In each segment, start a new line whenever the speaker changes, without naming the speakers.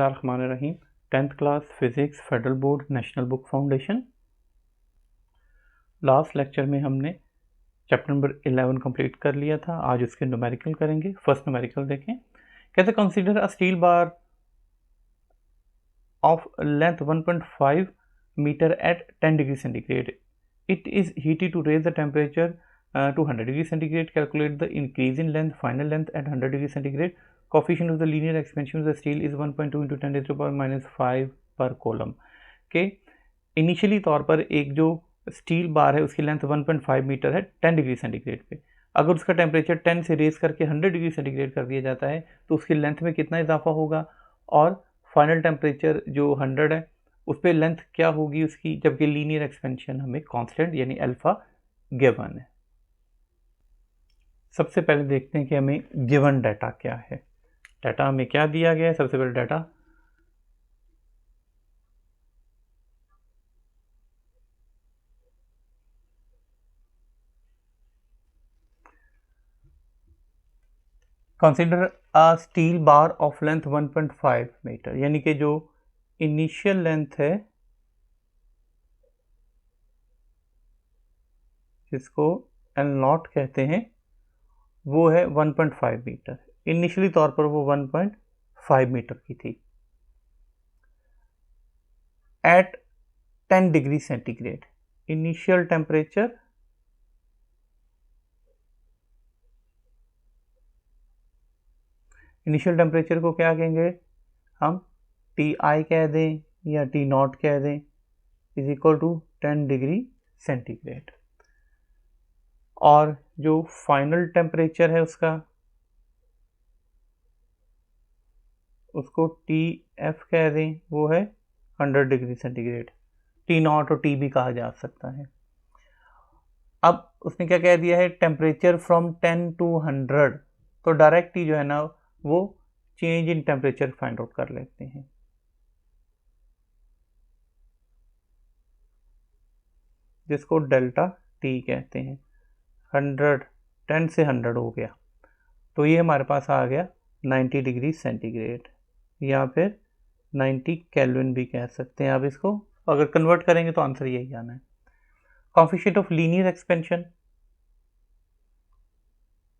रहीम 10th class physics federal board national book foundation. Last lecture में हमने chapter number 11 complete कर लिया था। आज उसके न्यूमेरिकल करेंगे। फर्स्ट न्यूमेरिकल देखें। कहते consider a steel bar of length 1.5 metre at 10 degree centigrade. It is heated to raise the temperature to 100 degree centigrade. Calculate the increase in length, final length at 100 degree centigrade. Coefficient of the linear expansion of the steel is 1.2 into 10 to the power minus 5 per coulomb. के initially तौर पर एक जो steel bar है उसकी length 1.5 metre है 10 degree centigrade पे। अगर उसका टेम्परेचर 10 से रेज करके 100 डिग्री सेंटीग्रेड कर दिया जाता है तो उसकी लेंथ में कितना इजाफा होगा और फाइनल टेम्परेचर जो 100 है उस पर लेंथ क्या होगी उसकी, जबकि लीनियर एक्सपेंशन हमें कांस्टेंट यानी अल्फा गिवन है। सबसे पहले देखते हैं कि हमें गिवन डाटा क्या है। डाटा हमें क्या दिया गया है। सबसे पहले data consider a steel bar of length 1.5 metre, यानी कि जो इनिशियल लेंथ है जिसको एल नॉट कहते हैं वो है 1.5 मीटर। इनिशियली तौर पर वो 1.5 मीटर की थी at 10 degree centigrade. Initial temperature को क्या कहेंगे हम, टी आई कह दें या टी नॉट कह दें, is equal to 10 degree centigrade. और जो फाइनल टेम्परेचर है उसको टी एफ कह दें, वो है 100 डिग्री सेंटीग्रेड। टी नॉट और टी भी कहा जा सकता है। अब उसने क्या कह दिया है, टेम्परेचर फ्रॉम 10 to 100, तो डायरेक्ट ही जो है ना वो change in temperature find out कर लेते हैं। जिसको डेल्टा टी कहते हैं। 10 से 100 हो गया तो ये हमारे पास आ गया 90 डिग्री सेंटीग्रेड या फिर 90 केल्विन भी कह सकते हैं आप इसको। अगर कन्वर्ट करेंगे तो आंसर यही आना है। Coefficient of linear expansion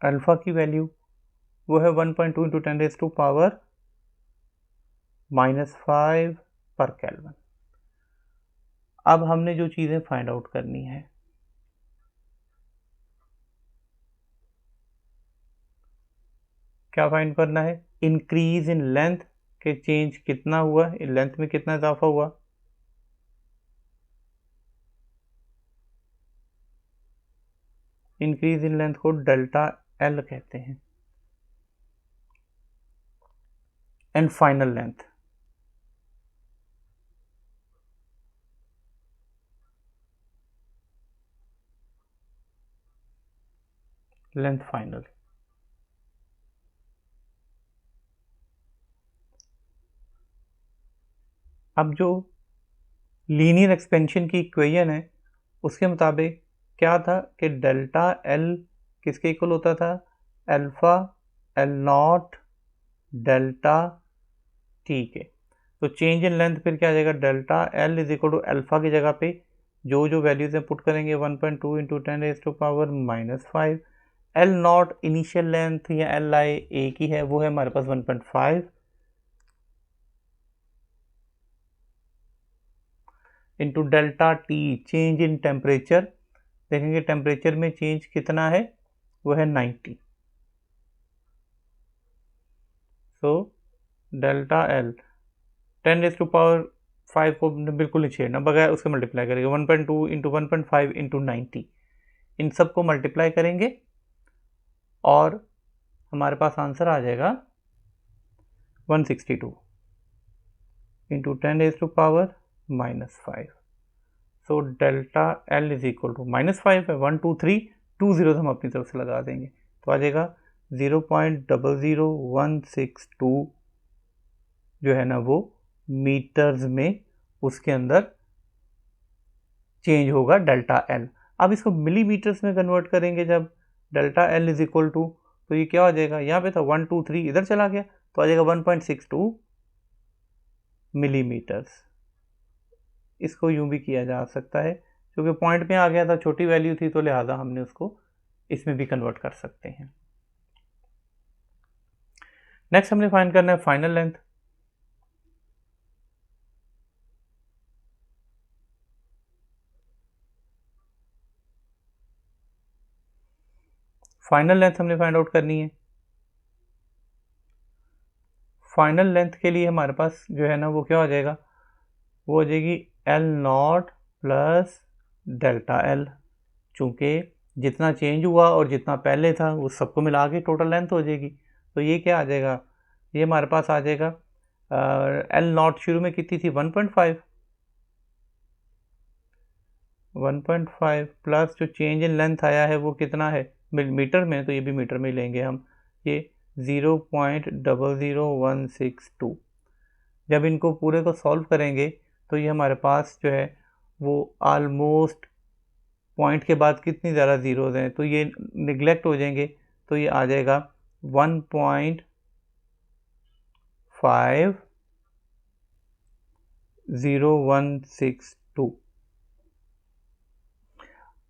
alpha की वैल्यू वो है 1.2 इंटू 10 रेज़ टू पावर -5 पर केल्विन। अब हमने जो चीज़ें फाइंड आउट करनी है, क्या फाइंड करना है, इंक्रीज इन लेंथ के चेंज कितना हुआ, लेंथ में कितना इजाफा हुआ। इंक्रीज इन लेंथ को डेल्टा एल कहते हैं। And final length final. अब जो लीनियर एक्सपेंशन की इक्वेशन है उसके मुताबिक क्या था कि डेल्टा एल किसके इक्वल होता था, alpha L naught delta T के। तो चेंज इन लेंथ फिर क्या आ जाएगा, delta L is equal to alpha की जगह पे जो वैल्यूज हैं पुट करेंगे 1.2 into 10 raise to power -5। L naught initial length या एल आई एक ही है, वो है हमारे पास 1.5 into delta T change in temperature. देखेंगे टेम्परेचर में चेंज कितना है, वो है 90। सो delta L 10 raise to power 5 को बिल्कुल नहीं छेड़ना, बगैर उसके मल्टीप्लाई करेंगे 1.2 इंटू 1.5 इंटू 90। इन सब को मल्टीप्लाई करेंगे और हमारे पास आंसर आ जाएगा 162 into 10 raise to power -5। So delta L is equal to -5 है, 1 2 3 2 जीरो हम अपनी तरफ से लगा देंगे तो आ जाएगा 0.00162 जो है ना वो मीटर्स में उसके अंदर चेंज होगा डेल्टा एल। अब इसको मिलीमीटर्स में कन्वर्ट करेंगे जब delta L is equal to, तो ये क्या हो जाएगा, यहाँ पे था 1 2 3 इधर चला गया तो आ जाएगा 1.62 मिलीमीटर्स। इसको यूं भी किया जा सकता है, क्योंकि पॉइंट में आ गया था, छोटी वैल्यू थी, तो लिहाजा हमने उसको इसमें भी कन्वर्ट कर सकते हैं। नेक्स्ट हमने फाइंड करना है फाइनल लेंथ। फाइनल लेंथ हमने फाइंड आउट करनी है। फाइनल लेंथ के लिए हमारे पास जो है ना वो क्या हो जाएगा, वो हो जाएगी L not plus delta L. चूंकि जितना चेंज हुआ और जितना पहले था वो सबको मिला के टोटल लेंथ हो जाएगी। तो ये क्या आ जाएगा, ये हमारे पास आ जाएगा एल नॉट शुरू में कितनी थी 1.5, 1.5 प्लस जो चेंज इन लेंथ आया है वो कितना है मीटर में, तो ये भी मीटर में लेंगे हम, ये 0.00162। जब इनको पूरे को सॉल्व करेंगे तो ये हमारे पास जो है वो ऑलमोस्ट पॉइंट के बाद कितनी ज़्यादा ज़ीरोज़ हैं तो ये निगलेक्ट हो जाएंगे, तो ये आ जाएगा 1.50162।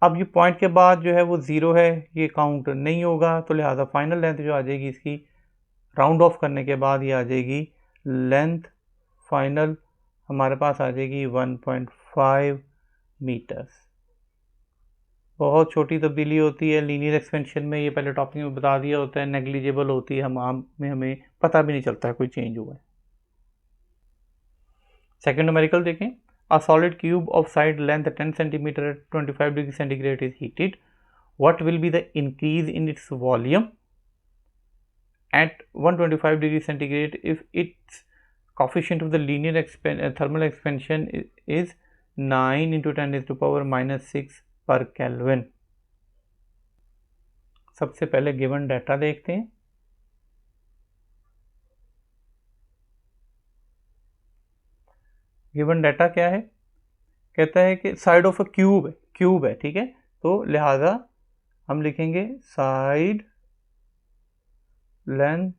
अब ये पॉइंट के बाद जो है वो ज़ीरो है, ये काउंट नहीं होगा, तो लिहाजा फाइनल लेंथ जो आ जाएगी इसकी राउंड ऑफ करने के बाद ये आ जाएगी लेंथ फाइनल हमारे पास आ जाएगी 1.5 मीटर्स। बहुत छोटी तब्दीली होती है लीनियर एक्सपेंशन में, ये पहले टॉपिक में बता दिया होता है, नेग्लिजिबल होती है, हमें पता भी नहीं चलता है कोई चेंज हुआ है। सेकेंड न्यूमेरिकल देखें, a solid cube of side length 10 cm at 25 degree centigrade is heated. What will be the increase in its volume at 125 degree centigrade if its coefficient of the linear thermal expansion is 9 into 10 raised to power minus 6 per Kelvin? सबसे पहले given data देखते हैं। Given data क्या है, कहता है कि side of a cube है, ठीक है, तो लिहाजा हम लिखेंगे साइड लेंथ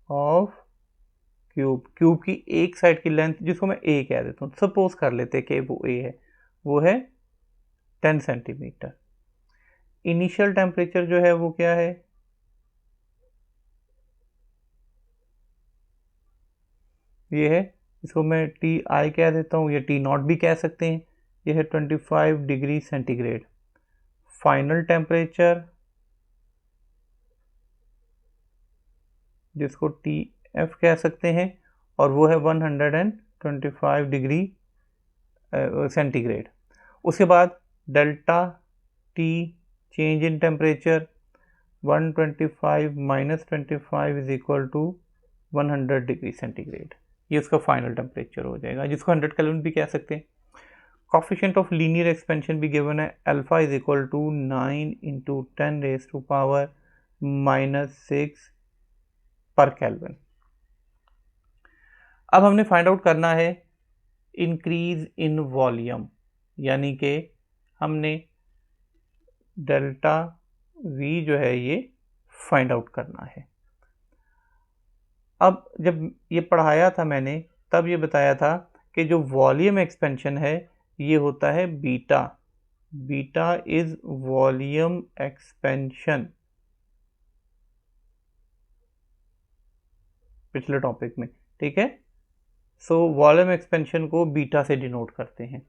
ऑफ क्यूब की एक साइड की लेंथ, जिसको मैं ए कह देता हूँ, सपोज कर लेते हैं कि वो ए है, वो है 10 सेंटीमीटर। इनिशियल टेम्परेचर जो है वो क्या है, ये है, इसको मैं टी आई कह देता हूँ, या टी नॉट भी कह सकते हैं, ये है 25 डिग्री सेंटीग्रेड। फाइनल टेम्परेचर जिसको टी एफ कह सकते हैं, और वो है 125 डिग्री सेंटीग्रेड। उसके बाद delta T change in temperature 125 minus 25 is equal to 100 degree centigrade, ये उसका फाइनल टेम्परेचर हो जाएगा, जिसको 100 केल्विन भी कह सकते हैं। कोफिशिएंट ऑफ लीनियर एक्सपेंशन भी गिवन है, alpha is equal to 9 into 10 raise to power minus 6 per kelvin. अब हमने फाइंड आउट करना है इंक्रीज इन वॉल्यूम, यानी कि हमने डेल्टा वी जो है ये फाइंड आउट करना है। अब जब ये पढ़ाया था मैंने तब ये बताया था कि जो वॉल्यूम एक्सपेंशन है ये होता है beta, beta is volume expansion, पिछले टॉपिक में, ठीक है। सो वॉल्यूम एक्सपेंशन को बीटा से डिनोट करते हैं,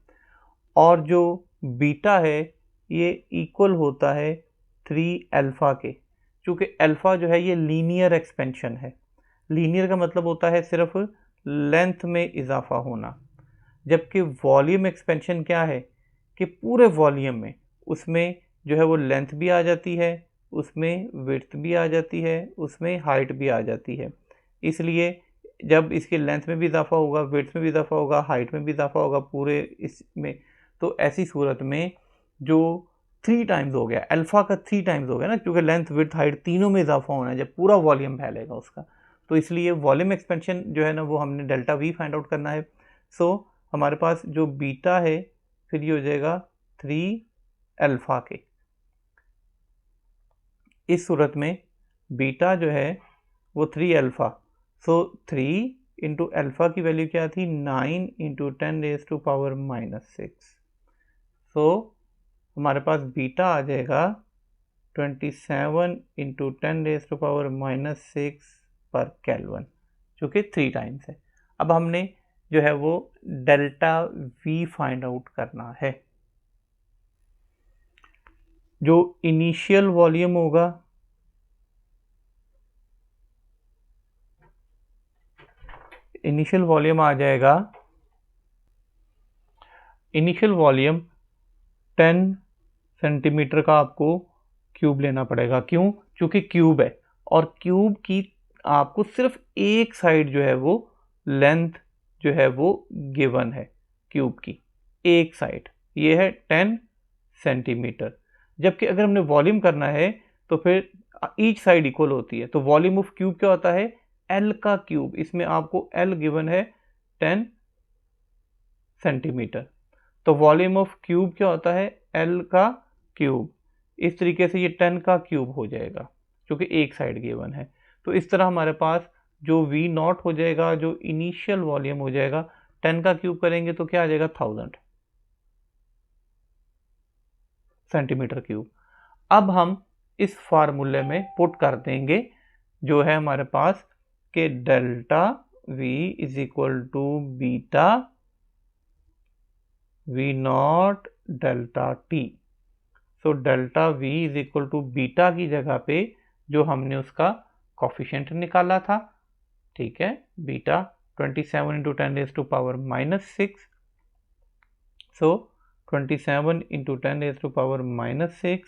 और जो बीटा है ये इक्वल होता है 3 अल्फा के, चूँकि अल्फा जो है ये लीनियर एक्सपेंशन है। लीनियर का मतलब होता है सिर्फ लेंथ में इजाफा होना, जबकि वॉल्यूम एक्सपेंशन क्या है कि पूरे वॉल्यूम में उसमें जो है वो लेंथ भी आ जाती है, उसमें विड्थ भी आ जाती है, उसमें हाइट भी आ जाती है। इसलिए जब इसके लेंथ में भी इजाफा होगा, विड्थ में भी इजाफा होगा, हाइट में भी इजाफा होगा पूरे इसमें, तो ऐसी सूरत में जो 3 टाइम्स हो गया, अल्फा का 3 टाइम्स हो गया ना, क्योंकि लेंथ विड्थ हाइट तीनों में इजाफा होना है जब पूरा वॉल्यूम फैलेगा उसका, तो इसलिए वॉल्यूम एक्सपेंशन जो है ना वो हमने डेल्टा वी फाइंड आउट करना है। सो हमारे पास जो बीटा है फिर ये हो जाएगा 3 अल्फा के। इस सूरत में बीटा जो है वो 3 अल्फा, सो 3 इंटू अल्फ़ा की वैल्यू क्या थी 9 इंटू 10⁻⁻6। सो हमारे पास बीटा आ जाएगा 27 इंटू 10⁻⁻6 पर केल्विन, जो कि 3 टाइम्स है। अब हमने जो है वो डेल्टा वी फाइंड आउट करना है। जो इनिशियल वॉल्यूम होगा आ जाएगा, इनिशियल वॉल्यूम 10 सेंटीमीटर का आपको क्यूब लेना पड़ेगा। क्यों? क्योंकि क्यूब है और क्यूब की आपको सिर्फ एक साइड जो है वो लेंथ जो है वो गिवन है, क्यूब की एक साइड ये है 10 सेंटीमीटर। जबकि अगर हमने वॉल्यूम करना है तो फिर ईच साइड इक्वल होती है, तो वॉल्यूम ऑफ क्यूब क्या होता है एल का क्यूब। इसमें आपको एल गिवन है 10 सेंटीमीटर, तो वॉल्यूम ऑफ क्यूब क्या होता है एल का क्यूब। इस तरीके से ये 10 का क्यूब हो जाएगा क्योंकि एक साइड गिवन है। तो इस तरह हमारे पास जो वी नॉट हो जाएगा, जो इनिशियल वॉल्यूम हो जाएगा, 10 का क्यूब करेंगे तो क्या आ जाएगा 1000 सेंटीमीटर क्यूब। अब हम इस फार्मूले में पुट कर देंगे जो है हमारे पास कि delta V is equal to beta V naught delta T. So delta V is equal to beta की जगह पे जो हमने उसका कॉफिशिएंट निकाला था, ठीक है, beta 27 into 10⁻⁻6। So 27 into 10⁻⁻6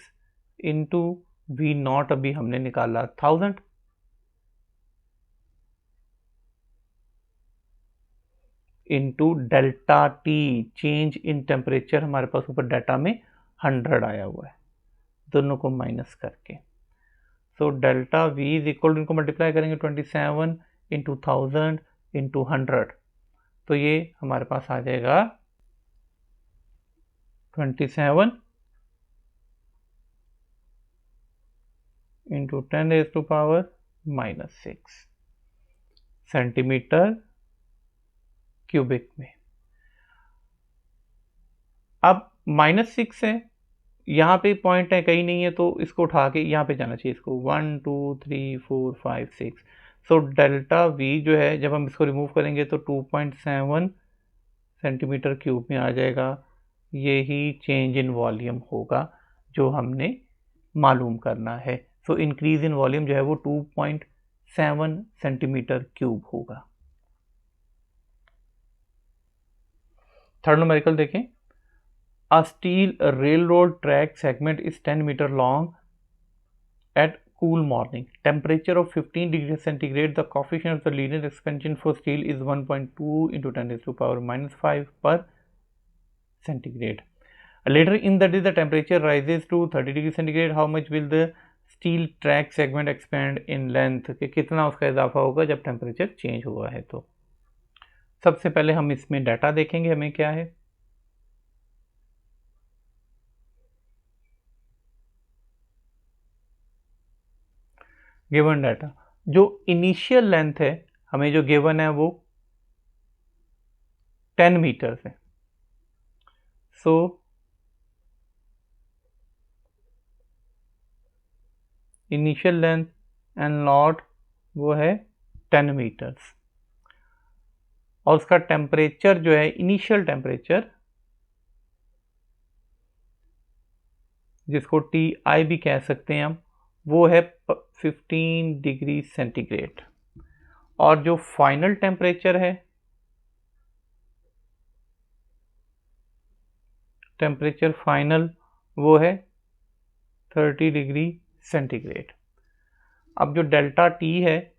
into V naught अभी हमने निकाला 1000 into delta T, change in temperature हमारे पास ऊपर डाटा में 100 आया हुआ है, दोनों को माइनस करके। So delta V is equal to, इनको मल्टीप्लाई करेंगे 27 इंटू 1000 इंटू 100, तो ये हमारे पास आ जाएगा 27 इंटू 10⁻⁻6 सेंटीमीटर क्यूबिक में। अब -6 है, यहाँ पे पॉइंट है कहीं नहीं है, तो इसको उठा के यहाँ पे जाना चाहिए, इसको 1 2 3 4 5 6। सो डेल्टा वी जो है जब हम इसको रिमूव करेंगे तो 2.7 सेंटीमीटर क्यूब में आ जाएगा। यही चेंज इन वॉल्यूम होगा जो हमने मालूम करना है। सो इंक्रीज इन वॉल्यूम जो है वो 2.7 सेंटीमीटर क्यूब होगा। थर्ड न्यूमेरिकल देखें, A steel railroad track segment is 10 meter long at cool morning. Temperature of 15 degrees centigrade. The coefficient of the linear expansion for steel is 1.2 into 10⁻⁻5 per centigrade. Later in the day, the temperature rises to 30 degrees centigrade. How much will the steel track segment expand in length? कि कितना उसका इजाफा होगा जब temperature change हुआ है। तो सबसे पहले हम इसमें डाटा देखेंगे हमें क्या है। गिवन डाटा, जो इनिशियल लेंथ है हमें जो गिवन है वो 10 मीटर है। So initial length and not वो है 10 मीटर्स, और उसका टेम्परेचर जो है इनिशियल टेम्परेचर, जिसको TI भी कह सकते हैं हम, वो है 15 डिग्री सेंटीग्रेड। और जो फाइनल टेम्परेचर है, टेम्परेचर फाइनल वो है 30 डिग्री सेंटीग्रेड। अब जो डेल्टा टी है,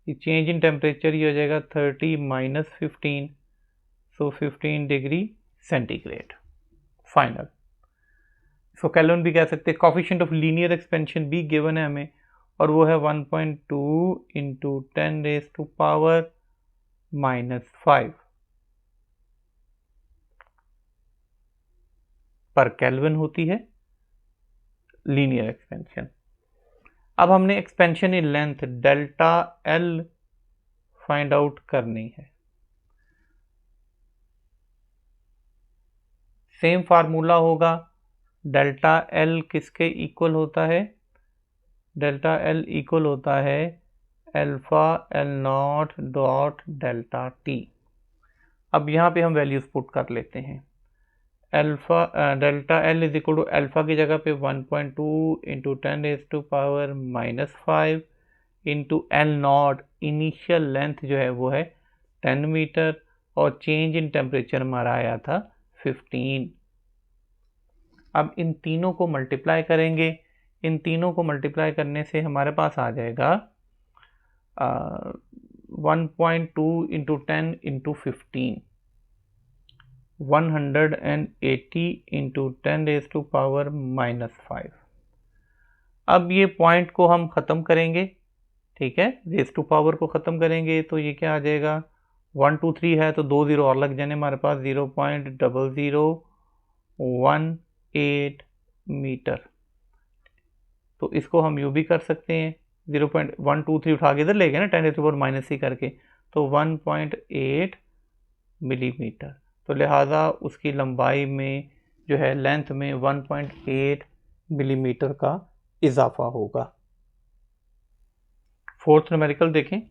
ये चेंज इन टेम्परेचर ये हो जाएगा 30 माइनस 15, सो 15 डिग्री सेंटीग्रेड फाइनल। इसको केल्विन भी कह सकते हैं। कॉफिशिएंट ऑफ लीनियर एक्सपेंशन भी गिवन है हमें, और वो है 1.2 इंटू 10⁻⁻5 पर केल्विन होती है लीनियर एक्सपेंशन। अब हमने expansion in length delta L find out करनी है। सेम फार्मूला होगा, डेल्टा एल किसके इक्वल होता है, डेल्टा एल इक्वल होता है alpha L naught dot delta T. अब यहाँ पे हम वैल्यूज पुट कर लेते हैं। Alpha delta L is equal to alpha की जगह पे 1.2 into 10⁻⁻5 into L naught, initial length जो है वो है 10 मीटर और चेंज इन टेम्परेचर हमारा आया था 15। अब इन तीनों को मल्टीप्लाई करेंगे, इन तीनों को मल्टीप्लाई करने से हमारे पास आ जाएगा 1.2 इंटू 10 इंटू 15, 180 इंटू 10⁻⁻5। अब ये पॉइंट को हम ख़त्म करेंगे, ठीक है, रेस टू पावर को ख़त्म करेंगे तो ये क्या आ जाएगा, 1 2 3 है तो 2 0 और लग जाने हमारे पास, 0.0018 मीटर। तो इसको हम यूँ भी कर सकते हैं, 0.123 उठा के इधर ले गए ना 10⁻⁻c करके, तो 1.8 मिलीमीटर। तो लिहाजा उसकी लंबाई में जो है लेंथ में 1.8 मिलीमीटर का इजाफा होगा। फोर्थ न्यूमेरिकल देखें,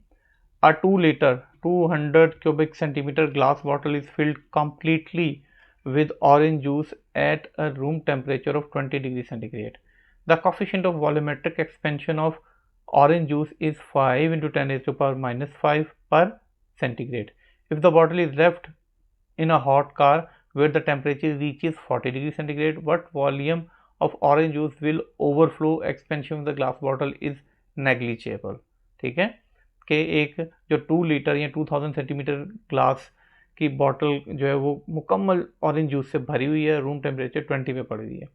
A 2 liter 200 cubic centimeter glass bottle is filled completely with orange juice at a room temperature of 20 degrees centigrade. The coefficient of volumetric expansion of orange juice is 5 into 10⁻⁻5 per centigrade. If the bottle is left in a hot car where the temperature reaches 40 degrees centigrade, what volume of orange juice will overflow? Expansion of the glass bottle is negligible. ठीक है, कि एक जो 2 litre या 2000 centimetre glass की bottle जो है वो मुकम्मल ऑरेंज जूस से भरी हुई है, रूम टेम्परेचर 20 पे पड़ी हुई है,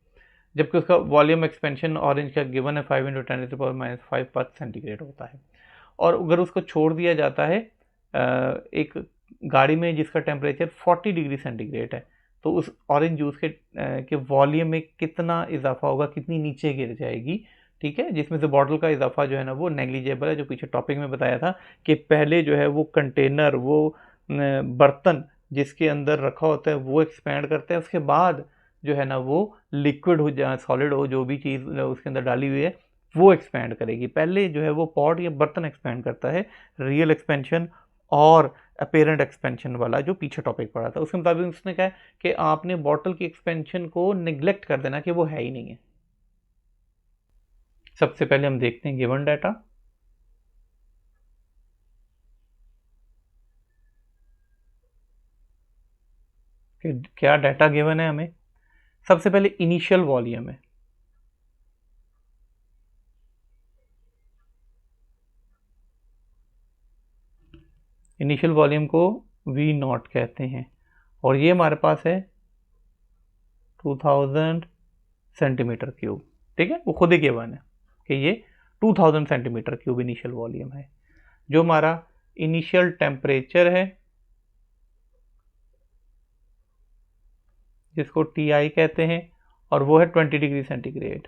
जबकि उसका वॉल्यूम एक्सपेंशन ऑरेंज का गिवन है 5 × 10⁻⁻5 पर सेंटीग्रेड होता है। और अगर उसको छोड़ दिया जाता है एक गाड़ी में जिसका टेम्परेचर 40 डिग्री सेंटीग्रेड है, तो उस ऑरेंज जूस के वॉल्यूम में कितना इजाफा होगा, कितनी नीचे गिर जाएगी, ठीक है, जिसमें से बॉटल का इजाफा जो है ना वो नेग्लिजिबल है। जो पीछे टॉपिक में बताया था कि पहले जो है वो कंटेनर, वो बर्तन जिसके अंदर रखा होता है वो एक्सपैंड करता है, उसके बाद जो है ना वो लिक्विड हो जाए, सॉलिड हो, जो भी चीज़ उसके अंदर डाली हुई है वो एक्सपैंड करेगी। पहले जो है वो पॉट या बर्तन एक्सपैंड करता है, रियल एक्सपेंशन और अपेरेंट एक्सपेंशन वाला जो पीछे टॉपिक पढ़ा था उसके मुताबिक उसने कहा कि आपने बॉटल की एक्सपेंशन को निगलेक्ट कर देना कि वो है ही नहीं है। सबसे पहले हम देखते हैं गिवन डाटा। क्या डाटा गिवन है हमें, सबसे पहले इनिशियल वॉल्यूम है, इनिशियल वॉल्यूम को V0 कहते हैं और ये हमारे पास है 2000 सेंटीमीटर क्यूब, ठीक है, वो खुद ही गिवन है कि ये 2000 सेंटीमीटर क्यूब इनिशियल वॉल्यूम है। जो हमारा इनिशियल टेम्परेचर है जिसको TI कहते हैं और वो है 20 डिग्री सेंटीग्रेड।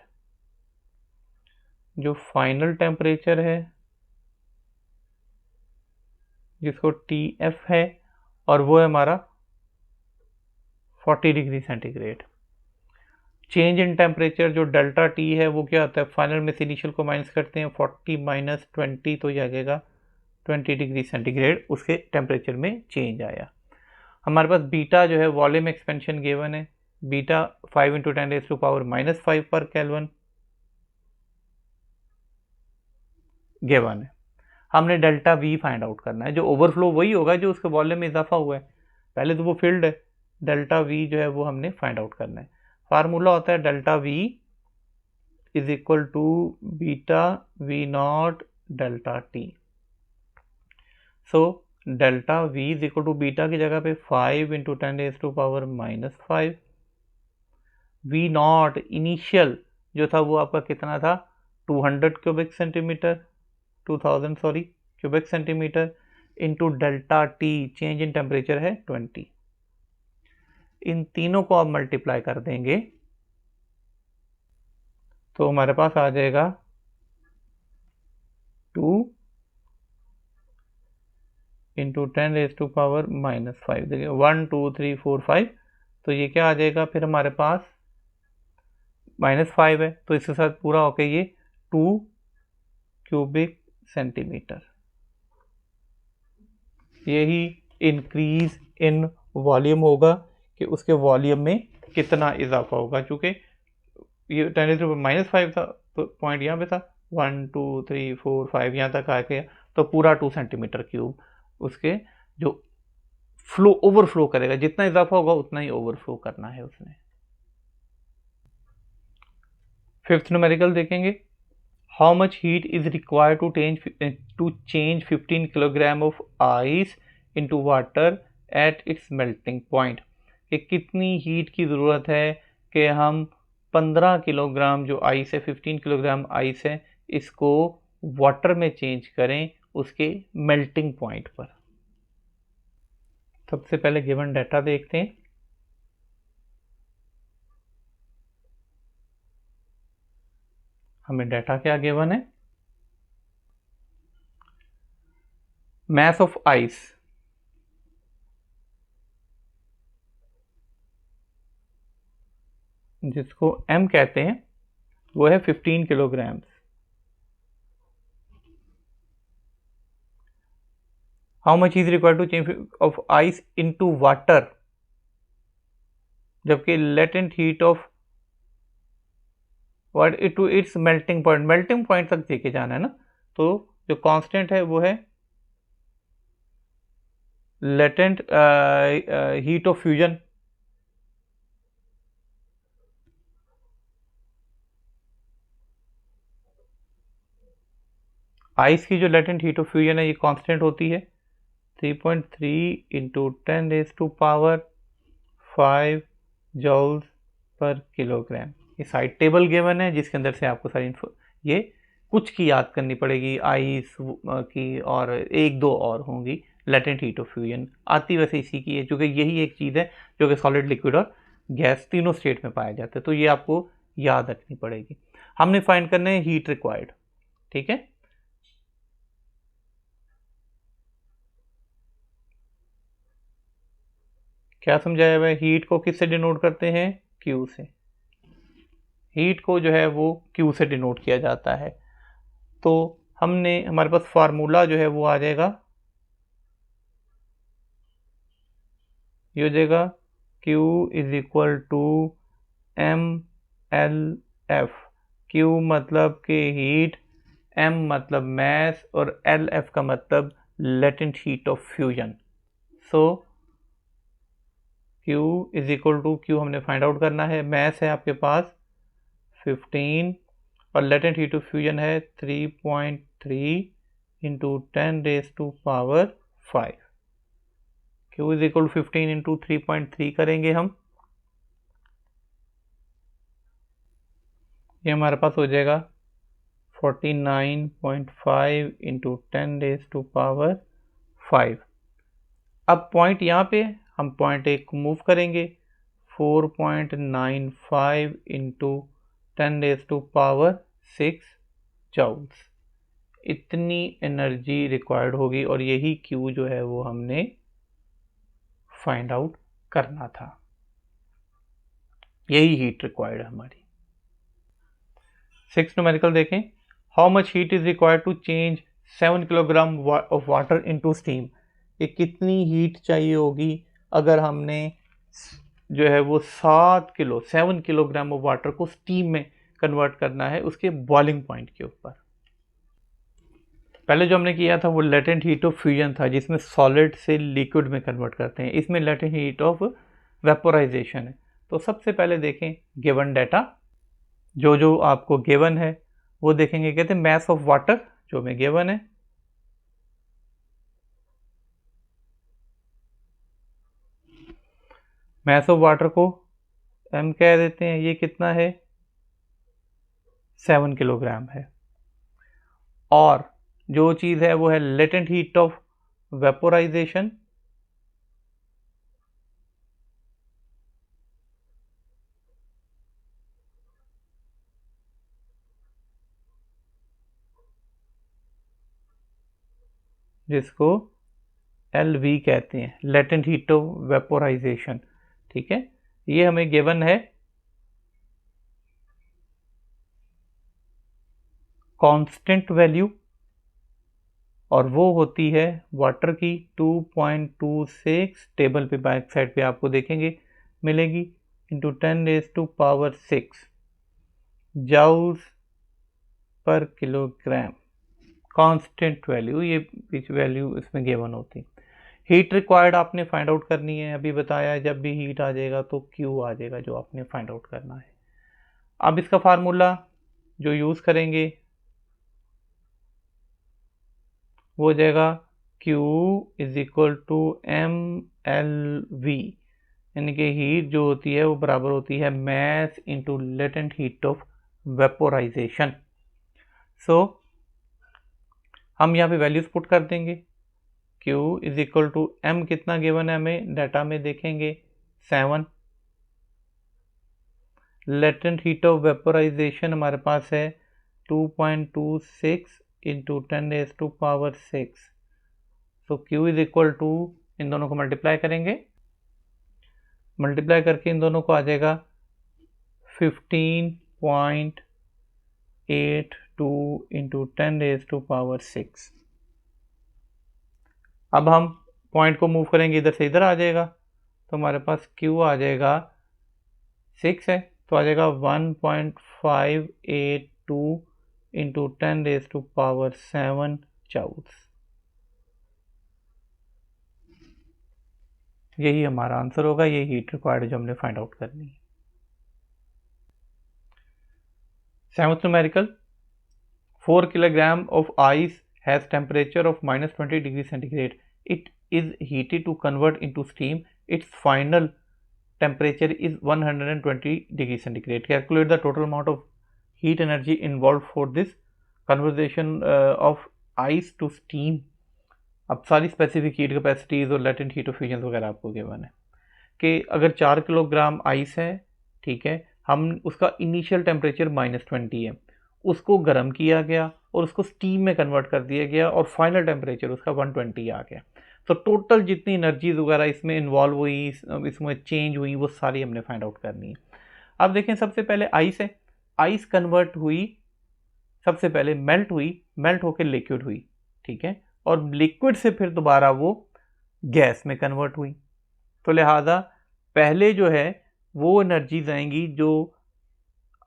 जो फाइनल टेम्परेचर है जिसको TF है और वो है हमारा 40 degree centigrade. Change in temperature जो डेल्टा T है वो क्या होता है, फाइनल में से इनिशियल को माइनस करते हैं, 40 - 20 तो यह आएगा 20 डिग्री सेंटीग्रेड, उसके टेम्परेचर में चेंज आया। हमारे पास बीटा जो है वॉल्यूम एक्सपेंशन गिवन है, बीटा 5 × 10⁻⁻5 पर केल्विन गिवन है। हमने डेल्टा V फाइंड आउट करना है, जो ओवरफ्लो वही होगा जो उसके वॉल्यूम में इजाफा हुआ है, पहले तो वो फील्ड है, डेल्टा V जो है वो हमने फाइंड आउट करना है। फार्मूला होता है delta V is equal to beta V0 delta T। So delta V is equal to beta की जगह पे 5 × 10⁻⁻5, V0 इनिशियल जो था वो आपका कितना था, 200 cubic centimetre, 2000 sorry cubic centimetre, into delta T change in temperature है 20। इन तीनों को आप मल्टीप्लाई कर देंगे तो हमारे पास आ जाएगा 2 इंटू 10⁻⁻5। देखिए 1 2 3 4 5, तो ये क्या आ जाएगा फिर हमारे पास -5 है, तो इसके साथ पूरा होके ये 2 क्यूबिक सेंटीमीटर। यही इंक्रीज इन वॉल्यूम होगा कि उसके वॉल्यूम में कितना इजाफा होगा। चूंकि ये 10⁻⁻5 था तो पॉइंट यहाँ पे था, 1 2 3 4 5 यहाँ तक आ गया, तो पूरा 2 सेंटीमीटर क्यूब उसके जो फ्लो ओवरफ्लो करेगा, जितना इजाफा होगा उतना ही ओवरफ्लो करना है उसने। फिफ्थ न्यूमेरिकल देखेंगे, how much heat is required to change 15 kilogram of ice into water at its melting point. कि कितनी हीट की ज़रूरत है कि हम 15 किलोग्राम जो आइस है, 15 किलोग्राम आइस है, इसको वाटर में चेंज करें उसके मेल्टिंग पॉइंट पर। सबसे पहले गिवन डाटा देखते हैं। हमें डाटा क्या गिवन है, mass of ice जिसको m कहते हैं वो है 15 kilogram. How much is required to change of ice into water, जबकि latent heat of what it to its melting point तक लेके जाना है ना, तो जो कांस्टेंट है वो है latent heat of fusion. Ice की जो लेटेंट हीट ऑफ फ्यूजन है ये कांस्टेंट होती है 3.3 इंटू 10⁻⁵ जॉल्स पर किलोग्राम। ये साइड टेबल गिवन है जिसके अंदर से आपको सारी ये कुछ की याद करनी पड़ेगी, आइस की और एक दो और होंगी। लेटेंट हीट ऑफ फ्यूजन आती वैसे इसी की है, क्योंकि यही एक चीज़ है जो कि सॉलिड, लिक्विड और गैस तीनों स्टेट में पाया जाता है, तो ये आपको याद रखनी पड़ेगी। हमने फाइंड करना है हीट रिक्वायर्ड, ठीक है। क्या समझाया हुआ है, हीट को किससे डिनोट करते हैं, क्यू से। हीट को जो है वो क्यू से डिनोट किया जाता है। तो हमने हमारे पास फार्मूला जो है वो आ जाएगा, ये हो जाएगा Q is equal to MLF। Q मतलब कि हीट, M मतलब मैस और LF का मतलब latent heat of fusion. So Q is equal to, Q हमने फाइंड आउट करना है, मैस है आपके पास 15 और लेटेंट हीट ऑफ फ्यूजन है 3.3 into 10⁻⁵। Q is equal 15 into 3.3 करेंगे हम, ये हमारे पास हो जाएगा 49.5 इंटू 10⁻⁵। अब पॉइंट यहाँ पे हम पॉइंट एक को मूव करेंगे 4.95 इंटू 10⁻⁶ जूल्स। इतनी एनर्जी रिक्वायर्ड होगी और यही क्यू जो है वो हमने फाइंड आउट करना था, यही हीट रिक्वायर्ड है हमारी। 6 न्यूमेरिकल देखें, how much heat is required to change 7 kilogram of water into steam. ये कितनी हीट चाहिए होगी अगर हमने जो है वो 7 किलोग्राम ऑफ वाटर को स्टीम में कन्वर्ट करना है उसके बॉइलिंग पॉइंट के ऊपर। पहले जो हमने किया था वो लेटेंट हीट ऑफ फ्यूजन था जिसमें सॉलिड से लिक्विड में कन्वर्ट करते हैं, इसमें लेटेंट हीट ऑफ वेपोराइजेशन है। तो सबसे पहले देखें गिवन डाटा, जो जो आपको गिवन है वो देखेंगे। कहते हैं मैस ऑफ वाटर जो हमें गिवन है, मैस ऑफ वाटर को हम कह देते हैं, ये कितना है 7 किलोग्राम है। और जो चीज़ है वो है लेटेंट हीट ऑफ वेपोराइजेशन, जिसको LV कहते हैं, लेटेंट हीट ऑफ वेपोराइजेशन। ठीक है, ये हमें गिवन है कांस्टेंट वैल्यू, और वो होती है वाटर की 2.26, टेबल पे बैक साइड पे आपको देखेंगे मिलेगी, इंटू 10⁻⁶ जाउस पर किलोग्राम, कांस्टेंट वैल्यू, ये वैल्यू इसमें गिवन होती। हीट रिक्वायर्ड आपने फाइंड आउट करनी है, अभी बताया जब भी हीट आ जाएगा तो क्यू आ जाएगा जो आपने फाइंड आउट करना है। अब इसका फार्मूला जो यूज़ करेंगे वो हो जाएगा Q is equal to MLV, यानी कि हीट जो होती है वो बराबर होती है mass into latent heat of vaporisation. So हम यहाँ पे वैल्यूज पुट कर देंगे। Q is equal to M कितना गिवन है हमें डाटा में देखेंगे 7, लेटेंट हीट ऑफ वेपोराइजेशन हमारे पास है 2.26 into 10⁻⁶। So Q is equal to, इन दोनों को मल्टीप्लाई करेंगे, मल्टीप्लाई करके इन दोनों को आ जाएगा 15.82 इंटू 10⁻⁶। अब हम पॉइंट को मूव करेंगे, इधर से इधर आ जाएगा, तो हमारे पास Q आ जाएगा 6 है, तो आ जाएगा 1.582 इंटू 10⁻⁷ जाउल्स। यही हमारा आंसर होगा, ये हीट रिक्वायर्ड जो हमने फाइंड आउट करनी है। 7th numerical, 4 kilogram of ice has temperature of -20 degree centigrade, it is heated to convert into steam, its final temperature is 120 degree centigrade. Calculate the total amount of heat energy involved for this conversion of ice to steam. अब सारी specific heat capacities और latent heat of fusion वगैरह आपको given है कि अगर 4 kilogram ice है, ठीक है, हम उसका इनिशियल टेम्परेचर -20 है, उसको गर्म किया गया और उसको स्टीम में कन्वर्ट कर दिया गया और फाइनल टेम्परेचर उसका 120 आ गया। तो टोटल जितनी एनर्जीज वगैरह इसमें इन्वॉल्व हुई, इसमें चेंज हुई, वो सारी हमने फाइंड आउट करनी है। अब देखें, सबसे पहले आइस है, आइस कन्वर्ट हुई, सबसे पहले मेल्ट हुई, मेल्ट होकर लिक्विड हुई, ठीक है, और लिक्विड से फिर दोबारा वो गैस में कन्वर्ट हुई। तो लिहाजा पहले जो है वो एनर्जीज आएंगी जो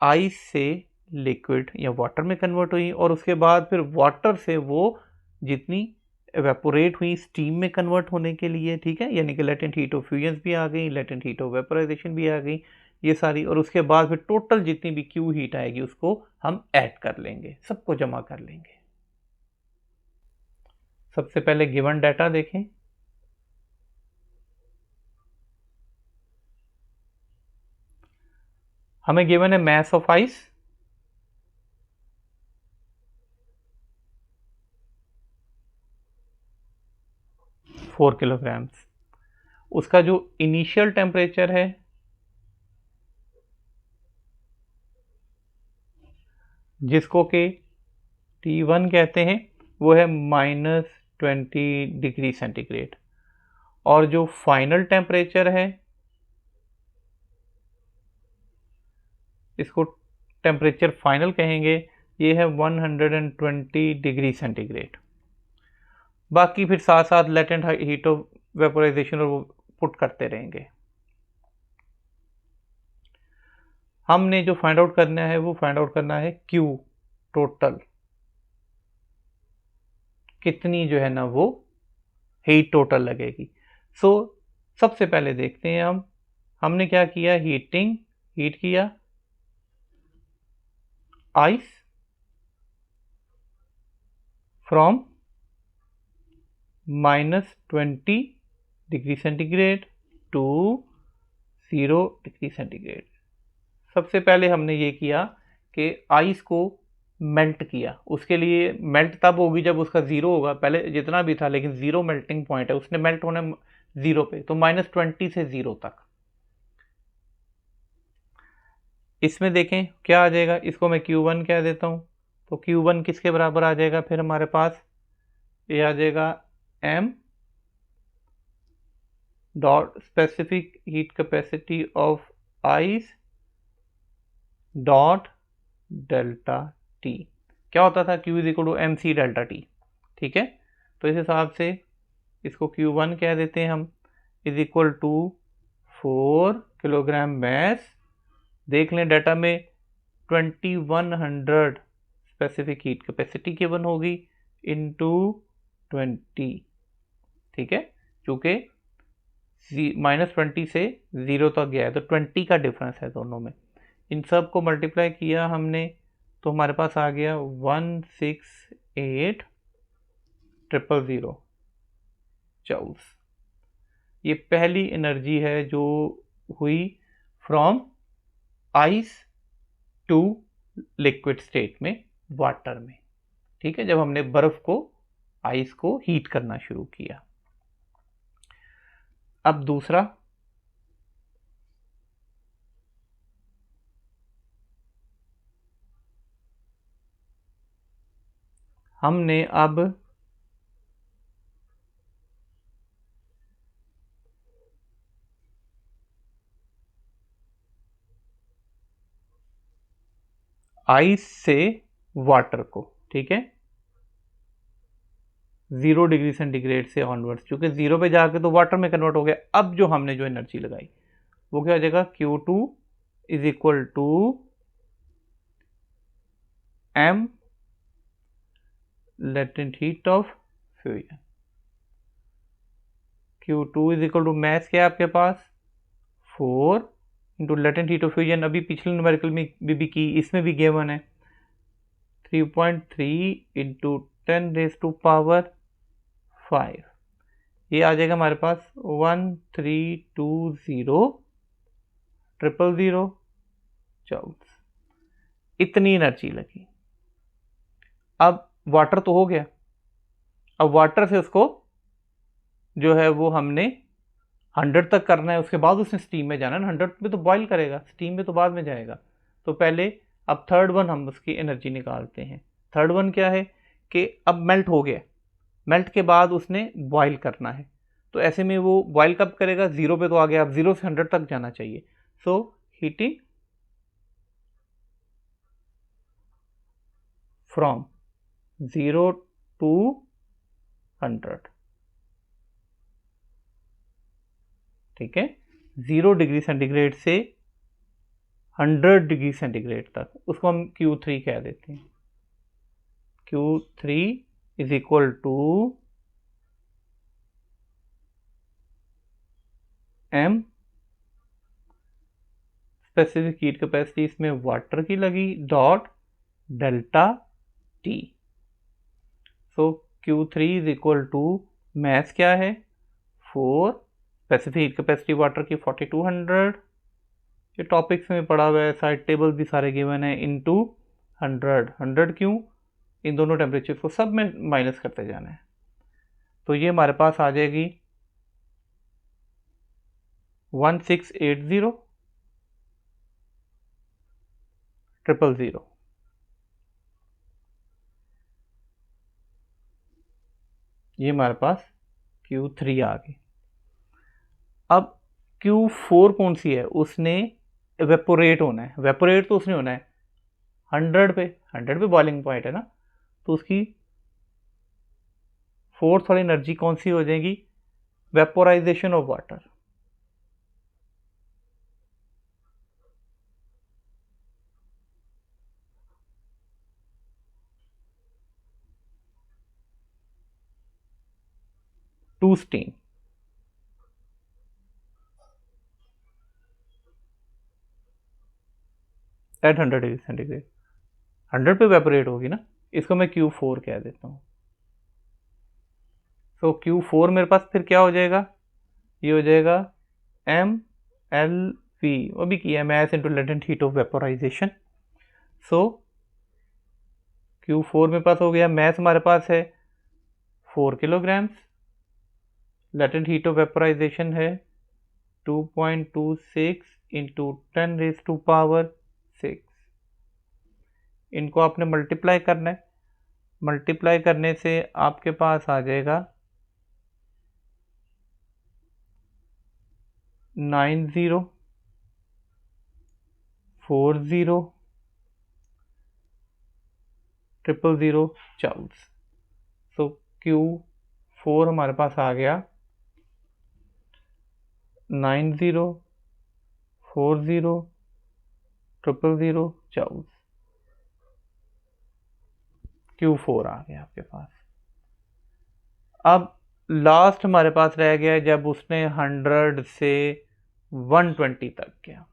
आइस से लिक्विड या वाटर में कन्वर्ट हुई, और उसके बाद फिर वाटर से वो जितनी एवेपोरेट हुई स्टीम में कन्वर्ट होने के लिए, ठीक है, यानी कि लेटेंट हीट ऑफ फ्यूजन भी आ गई, लेटेंट हीट ऑफ वेपोराइजेशन भी आ गई, ये सारी, और उसके बाद फिर टोटल जितनी भी क्यू हीट आएगी उसको हम ऐड कर लेंगे, सबको जमा कर लेंगे। सबसे पहले गिवन डाटा देखें, हमें गिवन है मैस ऑफ आइस 4 किलोग्राम्स, उसका जो इनिशियल टेम्परेचर है जिसको कि T1 कहते हैं वो है -20 डिग्री सेंटीग्रेड, और जो फाइनल टेम्परेचर है इसको टेम्परेचर फाइनल कहेंगे, ये है 120 डिग्री सेंटीग्रेड। बाकी फिर साथ साथ लेटेंट हीट ऑफ वेपोराइजेशन और वो पुट करते रहेंगे। हमने जो फाइंड आउट करना है वो फाइंड आउट करना है Q टोटल, कितनी जो है ना वो हीट टोटल लगेगी। सो सबसे पहले देखते हैं हमने क्या किया, हीट किया ice from -20 degree centigrade to 0 degree centigrade. सबसे पहले हमने ये किया कि आइस को मेल्ट किया, उसके लिए मेल्ट तब होगी जब उसका 0 होगा, पहले जितना भी था लेकिन 0 मेल्टिंग पॉइंट है, उसने मेल्ट होना 0 पे, तो -20 से 0 तक। इसमें देखें क्या आ जाएगा, इसको मैं Q1 कह देता हूँ, तो Q1 किसके बराबर आ जाएगा, फिर हमारे पास ये आ जाएगा M dot specific heat capacity of ice dot delta T. क्या होता था, Q is equal to M C delta T. ठीक है, तो इस हिसाब से इसको Q1 कह देते हैं हम, is equal to 4 kilogram mass. देख लें डाटा में 2100 स्पेसिफिक हीट कैपेसिटी गिवन होगी इनटू 20। ठीक है, चूंकि -20 से 0 तक गया है तो 20 का डिफरेंस है दोनों में। इन सब को मल्टीप्लाई किया हमने तो हमारे पास आ गया 168,000 जूल्स। ये पहली एनर्जी है जो हुई from ice to liquid state में, वाटर में। ठीक है, जब हमने बर्फ को, आइस को हीट करना शुरू किया। अब दूसरा, हमने अब आइस से वाटर को, ठीक है, 0 डिग्री सेंटीग्रेड से ऑनवर्ड्स, क्योंकि 0 पे जाके तो वाटर में कन्वर्ट हो गया। अब जो हमने जो एनर्जी लगाई वो क्या हो जाएगा, Q2 is equal to m latent heat of fusion. Q2 is equal to math क्या है आपके पास 4 into latent heat of fusion. अभी पिछले न्यूमेरिकल में भी की, इसमें भी गिवन है 3.3 इंटू 10⁵ ये आ जाएगा हमारे पास 1320,000 जूल्स। इतनी एनर्जी लगी। अब वाटर तो हो गया, अब वाटर से उसको जो है वो हमने 100 तक करना है, उसके बाद उसने स्टीम में जाना है। 100 में तो बॉयल करेगा, स्टीम में तो बाद में जाएगा। तो पहले अब थर्ड वन हम उसकी एनर्जी निकालते हैं। थर्ड वन क्या है कि अब मेल्ट हो गया, मेल्ट के बाद उसने बॉयल करना है। तो ऐसे में वो बॉयल कब करेगा, 0 पे तो आ गया, अब 0 से 100 तक जाना चाहिए। सो हीटिंग फ्रॉम 0 to 100। ठीक है, 0 डिग्री सेंटीग्रेड से 100 डिग्री सेंटीग्रेड तक, उसको हम Q3 कह देते हैं। Q3 is equal to m specific heat capacity इसमें वाटर की लगी डॉट डेल्टा T। सो Q3 is equal to math क्या है 4, स्पेसिफिक हीट कैपेसिटी वाटर की 4200, ये टॉपिक्स में पढ़ा हुआ है, साइड टेबल भी सारे गिवन है, इनटू 100 क्यों, इन दोनों टेम्परेचर को सब में माइनस करते जाना है। तो ये हमारे पास आ जाएगी 168,000 ये हमारे पास Q3 आ गई। अब Q4 कौन सी है, उसने एवेपोरेट होना है। एवेपोरेट तो उसने होना है 100 पे बॉइलिंग पॉइंट है ना, तो उसकी फोर्थ वाली एनर्जी कौन सी हो जाएगी, vaporization of water. To steam, at 100 degree centigrade, 100 पे वेपोरेट होगी ना, इसको मैं Q4 कह देता हूँ। सो Q4 मेरे पास फिर क्या हो जाएगा, ये हो जाएगा MLV, वो भी किया math into latent heat of vaporisation. So Q4 मेरे पास हो गया, मैथ हमारे पास है 4 kilograms, latent heat of vaporisation है 2.26 इंटू 10⁶6। इनको आपने मल्टीप्लाई करना है, मल्टीप्लाई करने से आपके पास आ जाएगा 9040 000 जूल्स। सो Q4 हमारे पास आ गया 9040 000 जूल्स। Q4 आ गया आपके पास। अब लास्ट हमारे पास रह गया जब उसने 100 से 120 तक गया।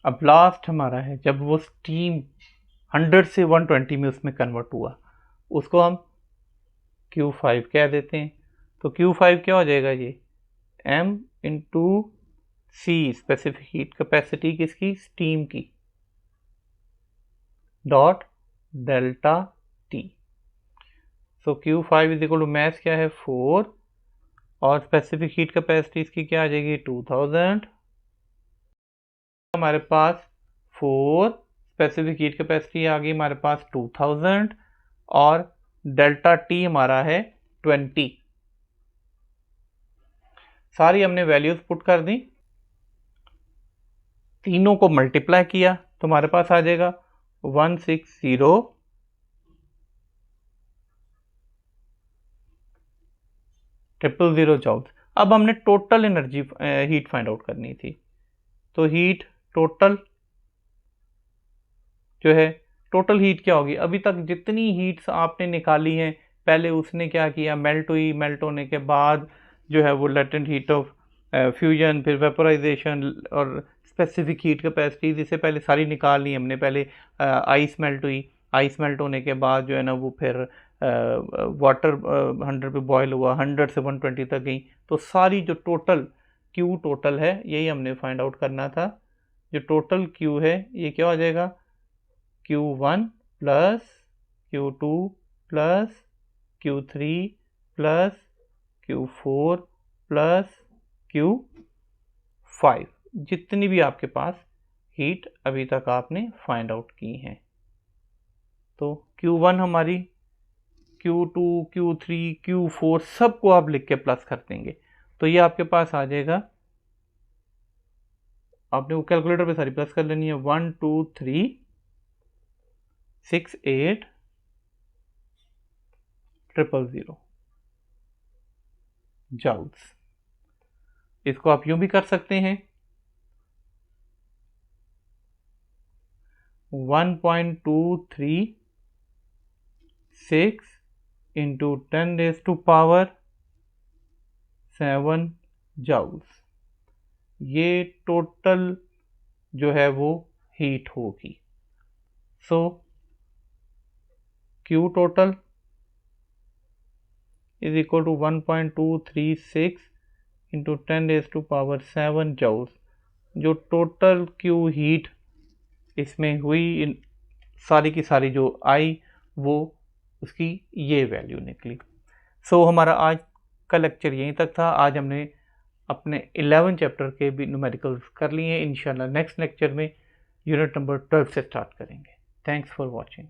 अब लास्ट हमारा है जब वो स्टीम 100 से 120 में उसमें कन्वर्ट हुआ, उसको हम Q5 कह देते हैं। तो Q5 क्या हो जाएगा, ये M into C specific heat capacity किसकी, स्टीम की, डॉट डेल्टा T। सो Q5 is equal to math क्या है 4 और स्पेसिफिक हीट कैपेसिटी इसकी क्या आ जाएगी 2000। हमारे पास 4 स्पेसिफिक हीट कैपेसिटी आ गई हमारे पास 2000 और डेल्टा T हमारा है 20। सारी हमने वैल्यूज पुट कर दी, तीनों को मल्टीप्लाई किया तो हमारे पास आ जाएगा 160 000 जूल्स। अब हमने total energy heat find out करनी थी, तो हीट टोटल जो है, टोटल हीट क्या होगी, अभी तक जितनी हीट्स आपने निकाली हैं पहले उसने क्या किया, मेल्ट हुई, मेल्ट होने के बाद जो है वो लेटेंट हीट ऑफ फ्यूजन, फिर वेपोराइजेशन और स्पेसिफिक हीट कैपेसिटी, जिससे पहले सारी निकाल ली हमने। पहले आइस मेल्ट हुई, आइस मेल्ट होने के बाद जो है ना वो फिर वाटर 100 पे बॉयल हुआ, 100 से 120 तक गई। तो सारी जो टोटल Q टोटल है यही हमने फाइंड आउट करना था। जो टोटल Q है ये क्या हो जाएगा, Q1 plus Q2 plus Q3 plus Q4 plus Q5, जितनी भी आपके पास हीट अभी तक आपने फाइंड आउट की हैं। तो Q1 हमारी, Q2 Q3 Q4 सबको आप लिख के प्लस कर देंगे तो ये आपके पास आ जाएगा, आपने वो कैलकुलेटर पे सारी प्लस कर लेनी है, 1 2 3 6 8 000 जूल्स। इसको आप यूं भी कर सकते हैं 1.236 इंटू 10⁻⁷ जूल्स। ये टोटल जो है वो हीट होगी। So Q total is equal to 1.236 into 10⁻⁷ joules. जो टोटल Q हीट इसमें हुई सारी की सारी जो आई वो उसकी ये वैल्यू निकली। सो हमारा आज का लेक्चर यहीं तक था। आज हमने अपने 11 चैप्टर के भी न्यूमेरिकल्स कर लिए हैं। इंशाल्लाह नेक्स्ट लेक्चर में यूनिट नंबर 12 से स्टार्ट करेंगे। Thanks for watching.